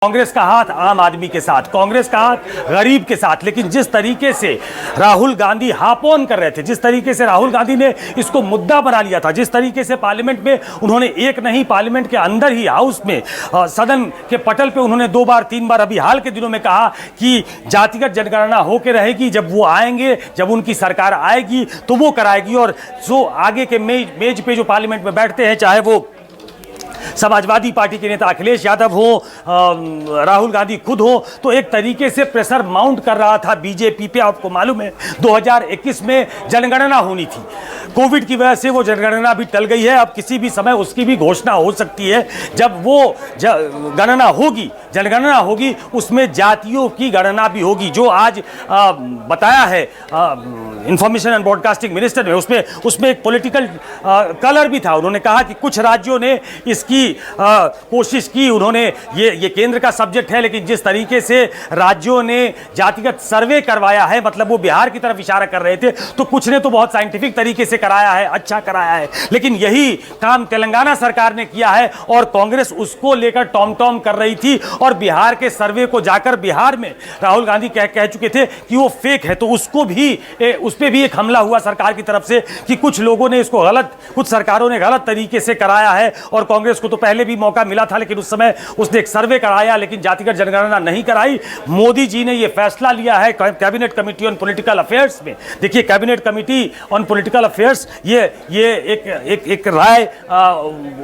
कांग्रेस का हाथ आम आदमी के साथ, कांग्रेस का हाथ गरीब के साथ। लेकिन जिस तरीके से राहुल गांधी हाफ ऑन कर रहे थे, जिस तरीके से राहुल गांधी ने इसको मुद्दा बना लिया था, जिस तरीके से पार्लियामेंट में उन्होंने एक नहीं पार्लियामेंट के अंदर ही हाउस में सदन के पटल पे उन्होंने 2 बार 3 बार अभी हाल के दिनों में कहा कि जातिगत जनगणना होकर रहेगी, जब वो आएंगे, जब उनकी सरकार आएगी तो वो कराएगी। और जो आगे के मेज पे जो पार्लियामेंट में बैठते हैं, चाहे वो समाजवादी पार्टी के नेता अखिलेश यादव हो, राहुल गांधी खुद हो, तो एक तरीके से प्रेशर माउंट कर रहा था बीजेपी पे। आपको मालूम है 2021 में जनगणना होनी थी, कोविड की वजह से वो जनगणना भी टल गई है। अब किसी भी समय उसकी भी घोषणा हो सकती है। जब वो गणना होगी, जनगणना होगी, उसमें जातियों की गणना भी होगी। जो आज बताया है इंफॉर्मेशन एंड ब्रॉडकास्टिंग मिनिस्टर ने, उसमें एक पॉलिटिकल कलर भी था। उन्होंने कहा कि कुछ राज्यों ने इसकी कोशिश की, उन्होंने ये केंद्र का सब्जेक्ट है, लेकिन जिस तरीके से राज्यों ने जातिगत सर्वे करवाया है, मतलब वो बिहार की तरफ इशारा कर रहे थे, तो कुछ ने तो बहुत साइंटिफिक तरीके से कराया है, अच्छा कराया है। लेकिन यही काम तेलंगाना सरकार ने किया है और कांग्रेस उसको लेकर टॉम टॉम कर रही थी। और बिहार के सर्वे को जाकर बिहार में राहुल गांधी कह चुके थे कि वो फेक है। तो उस पर भी एक हमला हुआ सरकार की तरफ से कि कुछ लोगों ने इसको गलत, कुछ सरकारों ने गलत तरीके से कराया है। और कांग्रेस को तो पहले भी मौका मिला था, लेकिन उस समय उसने एक सर्वे कराया, लेकिन जातिगत जनगणना नहीं कराई। मोदी जी ने यह फैसला लिया है cabinet committee on political affairs में। देखिए, cabinet committee on political affairs, ये एक राय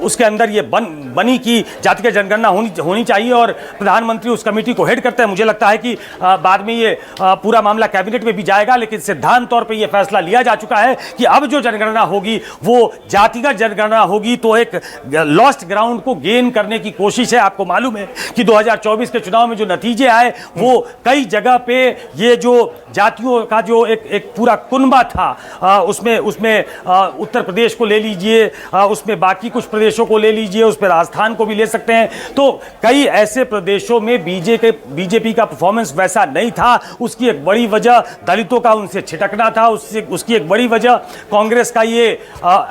उसके अंदर ये बनी कि जातिगत जनगणना होनी चाहिए और प्रधानमंत्री उस कमेटी को हेड करते हैं। मुझे लगता है कि बाद में ये पूरा मामला कैबिनेट में भी जाएगा, लेकिन सिद्धांत तौर पे ये फैसला लिया जा चुका है कि अब जो जनगणना होगी वो जातिगत जनगणना होगी। तो एक लॉस्ट ग्राउंड को गेन करने की कोशिश है। आपको मालूम है कि 2024 के चुनाव में जो नतीजे आए, वो कई जगह पे ये जो जातियों का जो एक पूरा कुनबा था, उसमें उत्तर प्रदेश को ले लीजिए, उसमें बाकी कुछ प्रदेशों को ले लीजिए, उस पर राजस्थान को भी ले सकते हैं। तो कई ऐसे प्रदेशों में बीजेपी का परफॉर्मेंस वैसा नहीं था। उसकी एक बड़ी वजह दलितों का उनसे छिटकना था। उसकी एक बड़ी वजह कांग्रेस का ये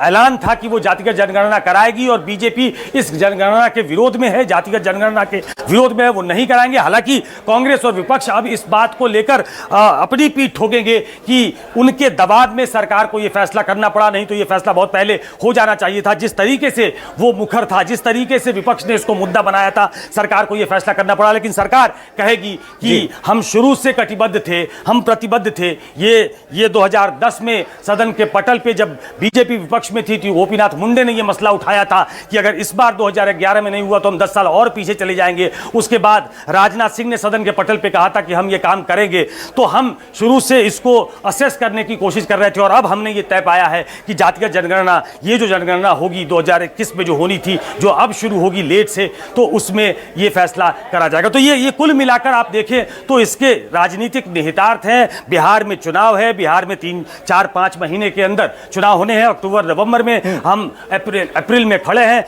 ऐलान था कि वो जातिगत जनगणना कराएगी और बीजेपी इस जनगणना के विरोध में है, जातिगत जनगणना के विरोध में है, वो नहीं कराएंगे। हालांकि कांग्रेस और विपक्ष अब इस बात को लेकर अपनी पीठ ठोकेंगे कि उनके दबाव में सरकार को यह फैसला करना पड़ा, नहीं तो यह फैसला बहुत पहले हो जाना चाहिए था। जिस तरीके से वो मुखर था, जिस तरीके से विपक्ष ने इसको मुद्दा बनाया था, सरकार को यह फैसला करना पड़ा। लेकिन सरकार कहेगी कि हम शुरू से कटिबद्ध थे, हम प्रतिबद्ध थे। ये 2010 में सदन के पटल पे जब बीजेपी विपक्ष में थी, गोपीनाथ मुंडे ने यह मसला उठाया था कि अगर इस बार 2011 में नहीं हुआ तो हम 10 साल और पीछे चले जाएंगे। उसके बाद राजनाथ सिंह ने सदन के पटल पे कहा था कि हम ये काम करेंगे। तो हम शुरू से इसको असेस करने की कोशिश कर रहे थे और अब हमने ये तय पाया है कि जातिगत जनगणना, ये जो जनगणना होगी 2021 में जो होनी थी, जो अब शुरू होगी लेट से, तो उसमें ये फैसला करा जाएगा। तो ये कुल मिलाकर आप देखें तो इसके राजनीतिक निहितार्थ हैं। बिहार में चुनाव है, बिहार में 3, 4, 5 महीने के अंदर चुनाव होने हैं। अक्टूबर नवंबर में हम अप्रैल में खड़े हैं।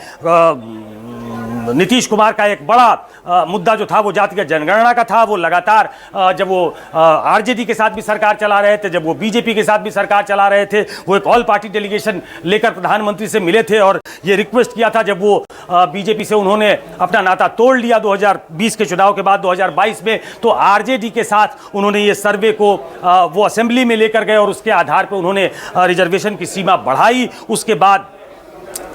नीतीश कुमार का एक बड़ा मुद्दा जो था वो जातिगत जनगणना का था। वो लगातार जब वो आरजेडी के साथ भी सरकार चला रहे थे, जब वो बीजेपी के साथ भी सरकार चला रहे थे, वो एक ऑल पार्टी डेलीगेशन लेकर प्रधानमंत्री से मिले थे और ये रिक्वेस्ट किया था। जब वो बीजेपी से उन्होंने अपना नाता तोड़ लिया 2020 के चुनाव के बाद 2022 में, तो आरजेडी के साथ उन्होंने ये सर्वे को वो असेंबली में लेकर गए और उसके आधार पर उन्होंने रिजर्वेशन की सीमा बढ़ाई। उसके बाद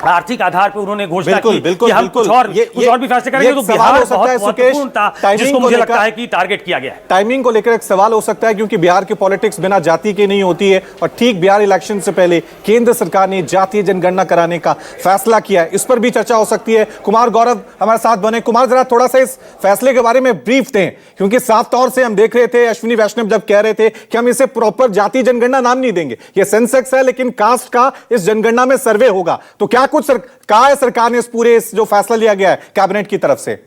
आर्थिक आधार पर उन्होंने घोषणा की कि हम कुछ और भी फैसले करेंगे। तो बिहार बहुत महत्वपूर्ण था, जिसको मुझे लगता है कि टारगेट किया गया है। टाइमिंग को लेकर एक सवाल हो सकता है, क्योंकि बिहार की पॉलिटिक्स बिना जाति की नहीं होती है और ठीक बिहार इलेक्शन से पहले केंद्र सरकार ने जातीय जनगणना कराने का फैसला किया है। इस पर भी चर्चा हो सकती है। कुमार गौरव हमारे साथ बने। कुमार, जरा थोड़ा सा इस फैसले के बारे में ब्रीफ दें, क्योंकि साफ तौर से हम देख रहे थे अश्विनी वैष्णव जब कह रहे थे कि हम इसे प्रॉपर जातीय जनगणना नाम नहीं देंगे, ये सेंसेक्स है, लेकिन कास्ट का इस जनगणना में सर्वे होगा। तो क्या कुछ कहा है सरकार ने इस जो फैसला लिया गया है कैबिनेट की तरफ से?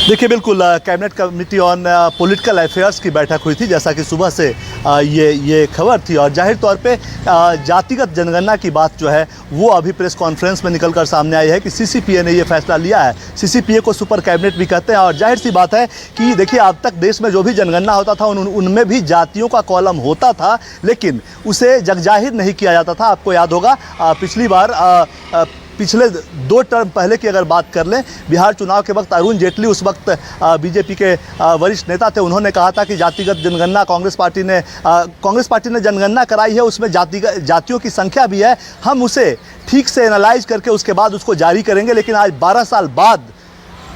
देखिए, बिल्कुल cabinet committee on political affairs की बैठक हुई थी, जैसा कि सुबह से ये खबर थी। और जाहिर तौर पे जातिगत जनगणना की बात जो है वो अभी प्रेस कॉन्फ्रेंस में निकलकर सामने आई है कि सीसीपीए ने ये फैसला लिया है। सीसीपीए को सुपर कैबिनेट भी कहते हैं। और जाहिर सी बात है कि देखिए, अब तक देश में जो भी जनगणना होता था उनमें भी जातियों का कॉलम होता था, लेकिन उसे जगजाहिर नहीं किया जाता था। आपको याद होगा पिछली बार पिछले 2 टर्म पहले की अगर बात कर लें, बिहार चुनाव के वक्त अरुण जेटली उस वक्त बीजेपी के वरिष्ठ नेता थे। उन्होंने कहा था कि जातिगत जनगणना कांग्रेस पार्टी ने जनगणना कराई है, उसमें जातियों की संख्या भी है, हम उसे ठीक से एनालाइज करके उसके बाद उसको जारी करेंगे। लेकिन आज 12 साल बाद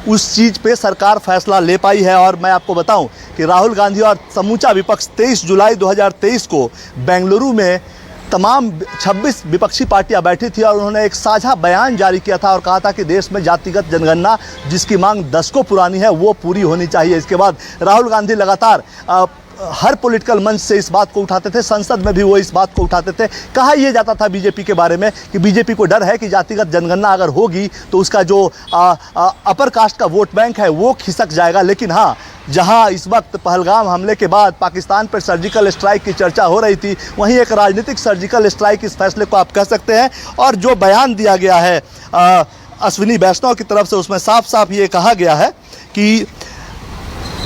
उस चीज़ पे सरकार फैसला ले पाई है। और मैं आपको बताऊं कि राहुल गांधी और समूचा विपक्ष 23 जुलाई 2023 को बेंगलुरु में तमाम 26 विपक्षी पार्टियां बैठी थी और उन्होंने एक साझा बयान जारी किया था और कहा था कि देश में जातिगत जनगणना जिसकी मांग दशकों पुरानी है वो पूरी होनी चाहिए। इसके बाद राहुल गांधी लगातार हर पॉलिटिकल मंच से इस बात को उठाते थे, संसद में भी वो इस बात को उठाते थे। कहा यह जाता था बीजेपी के बारे में कि बीजेपी को डर है कि जातिगत जनगणना अगर होगी तो उसका जो अपर कास्ट का वोट बैंक है वो खिसक जाएगा। लेकिन हाँ, जहां इस वक्त पहलगाम हमले के बाद पाकिस्तान पर सर्जिकल स्ट्राइक की चर्चा हो रही थी, वहीं एक राजनीतिक सर्जिकल स्ट्राइक इस फैसले को आप कह सकते हैं। और जो बयान दिया गया है अश्विनी वैष्णव की तरफ से, उसमें साफ साफ ये कहा गया है कि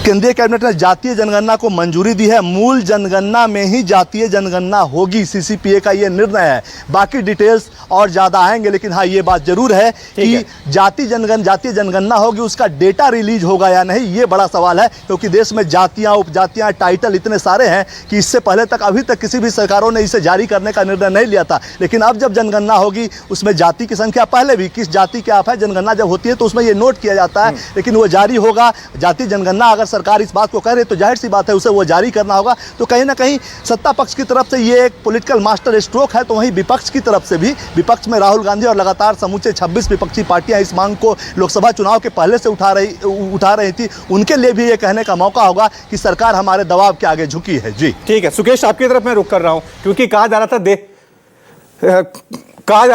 केंद्रीय कैबिनेट ने जातीय जनगणना को मंजूरी दी है, मूल जनगणना में ही जातीय जनगणना होगी, सीसीपीए का ये निर्णय है। बाकी डिटेल्स और ज़्यादा आएंगे, लेकिन हाँ ये बात जरूर है कि जातीय जनगणना होगी, उसका डेटा रिलीज होगा या नहीं, ये बड़ा सवाल है। क्योंकि देश में जातियाँ, उपजातियाँ, टाइटल इतने सारे हैं कि इससे पहले तक अभी तक किसी भी सरकारों ने इसे जारी करने का निर्णय नहीं लिया था। लेकिन अब जब जनगणना होगी उसमें जाति की संख्या, पहले भी किस जाति के आप हैं, जनगणना जब होती है तो उसमें ये नोट किया जाता है, लेकिन वो जारी होगा। जातीय जनगणना अगर सरकार इस बात को कह रही है तो जाहिर सी बात है उसे वो जारी करना होगा। तो कहीं ना कहीं सत्ता पक्ष की तरफ से ये एक पॉलिटिकल मास्टर स्ट्रोक है, तो वहीं विपक्ष की तरफ से भी, विपक्ष में राहुल गांधी और लगातार समूचे 26 विपक्षी पार्टियां इस मांग को लोकसभा चुनाव के पहले से उठा रही थी, उनके लिए भी ये कहने का मौका होगा कि सरकार हमारे दबाव के आगे झुकी है। जी ठीक है सुकेश, आपकी तरफ मैं रुक कर रहा हूं क्योंकि कहा जा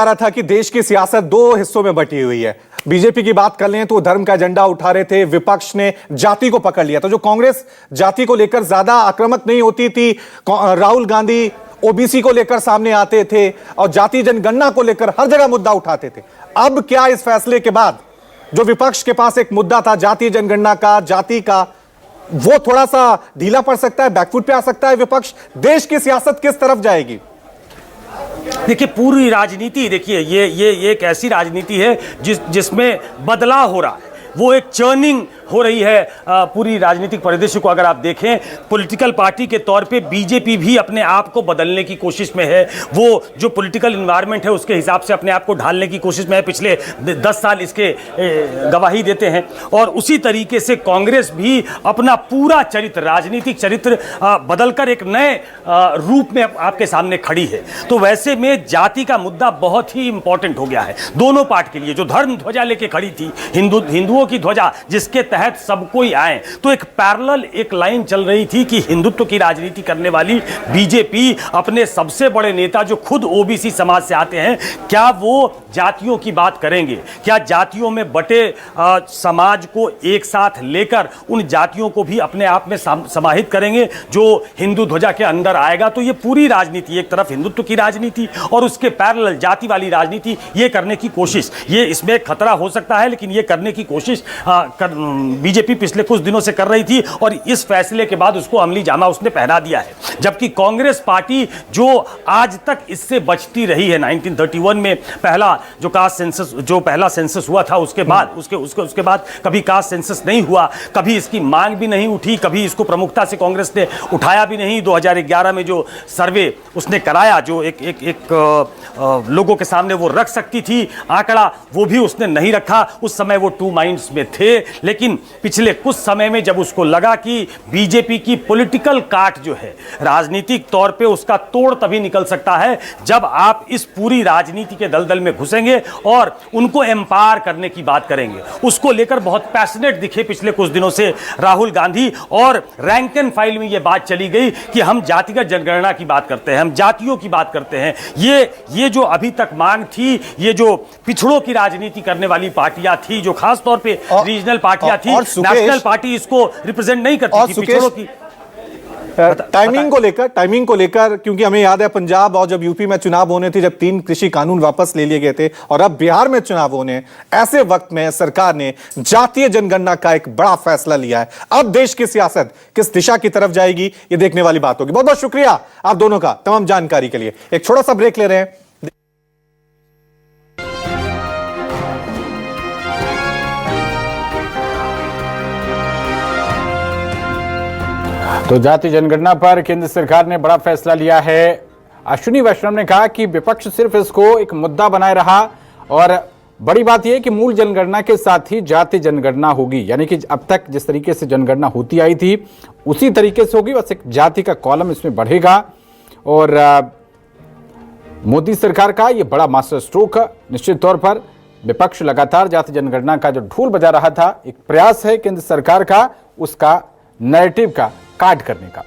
रहा था कि देश की सियासत 2 हिस्सों में बटी हुई है। बीजेपी की बात कर लें तो धर्म का एजेंडा उठा रहे थे, विपक्ष ने जाति को पकड़ लिया। तो जो कांग्रेस जाति को लेकर ज्यादा आक्रामक नहीं होती थी, राहुल गांधी ओबीसी को लेकर सामने आते थे और जाति जनगणना को लेकर हर जगह मुद्दा उठाते थे। अब क्या इस फैसले के बाद जो विपक्ष के पास एक मुद्दा था जातीय जनगणना का, जाति का, वो थोड़ा सा ढीला पड़ सकता है, बैकफुट पे आ सकता है विपक्ष? देश की सियासत किस तरफ जाएगी? देखिए, पूरी राजनीति, देखिए ये एक ऐसी राजनीति है जिसमें बदलाव हो रहा है, वो एक चर्निंग हो रही है पूरी राजनीतिक परिदृश्य को अगर आप देखें। पॉलिटिकल पार्टी के तौर पे बीजेपी भी अपने आप को बदलने की कोशिश में है, वो जो पॉलिटिकल इन्वायरमेंट है उसके हिसाब से अपने आप को ढालने की कोशिश में है। पिछले 10 साल इसके गवाही देते हैं। और उसी तरीके से कांग्रेस भी अपना पूरा चरित्र, राजनीतिक चरित्र बदलकर एक नए रूप में आपके सामने खड़ी है। तो वैसे में जाति का मुद्दा बहुत ही इंपॉर्टेंट हो गया है दोनों पार्टी के लिए। जो धर्म ध्वजा लेके खड़ी थी, हिंदुओं की ध्वजा, जिसके तहत सब कोई आए, तो एक पैरेलल एक लाइन चल रही थी कि हिंदुत्व की राजनीति करने वाली बीजेपी अपने सबसे बड़े नेता जो खुद ओबीसी समाज से आते हैं, क्या वो जातियों की बात करेंगे? क्या जातियों में बटे समाज को एक साथ लेकर उन जातियों को भी अपने आप में समाहित करेंगे जो हिंदू ध्वजा के अंदर आएगा? तो ये पूरी राजनीति, एक तरफ हिंदुत्व की राजनीति और उसके पैरेलल जाति वाली राजनीति, ये करने की कोशिश, ये इसमें खतरा हो सकता है, लेकिन ये करने की कोशिश बीजेपी पिछले कुछ दिनों से कर रही थी और इस फैसले के बाद उसको अमली जामा उसने पहना दिया है। जबकि कांग्रेस पार्टी जो आज तक इससे बचती रही है, 1931 में पहला जो कास्ट सेंसस, जो पहला सेंसस हुआ था, उसके बाद उसके बाद कभी कास्ट सेंसस नहीं हुआ, कभी इसकी मांग भी नहीं उठी, कभी इसको प्रमुखता से कांग्रेस ने उठाया भी नहीं। 2011 में जो सर्वे उसने कराया, जो एक लोगों के सामने वो रख सकती थी आंकड़ा, वो भी उसने नहीं रखा। उस समय वो 2 माइंड्स में थे। लेकिन पिछले कुछ समय में जब उसको लगा कि बीजेपी की पॉलिटिकल काट जो है राजनीतिक तौर पे, उसका तोड़ तभी निकल सकता है जब आप इस पूरी राजनीति के दलदल में घुसेंगे और उनको एम्पावर करने की बात करेंगे। उसको लेकर बहुत पैशनेट दिखे पिछले कुछ दिनों से राहुल गांधी, और रैंक एंड फाइल में यह बात चली गई कि हम जातिगत जनगणना की बात करते हैं, हम जातियों की बात करते हैं। ये जो अभी तक मांग थी, ये जो पिछड़ों की राजनीति करने वाली पार्टियां थी, जो खास तौर पे रीजनल पार्टियां थी, नेशनल पार्टी इसको रिप्रेजेंट नहीं करती थी, पिछड़ों की। टाइमिंग को लेकर क्योंकि हमें याद है पंजाब और जब यूपी में चुनाव होने थे, जब 3 कृषि कानून वापस ले लिए गए थे और अब बिहार में चुनाव होने, ऐसे वक्त में सरकार ने जातीय जनगणना का एक बड़ा फैसला लिया है। अब देश की सियासत किस दिशा की तरफ जाएगी, ये देखने वाली बात होगी। बहुत बहुत शुक्रिया आप दोनों का तमाम जानकारी के लिए। एक छोटा सा ब्रेक ले रहे हैं। तो जाति जनगणना पर केंद्र सरकार ने बड़ा फैसला लिया है। अश्विनी वैष्णव ने कहा कि विपक्ष सिर्फ इसको एक मुद्दा बनाए रहा और बड़ी बात यह है कि मूल जनगणना के साथ ही जाति जनगणना होगी, यानी कि अब तक जिस तरीके से जनगणना होती आई थी उसी तरीके से होगी, बस एक जाति का कॉलम इसमें बढ़ेगा। और मोदी सरकार का ये बड़ा मास्टर स्ट्रोक निश्चित तौर पर विपक्ष लगातार जाति जनगणना का जो ढोल बजा रहा था, एक प्रयास है केंद्र सरकार का उसका नैरेटिव का काट करने का।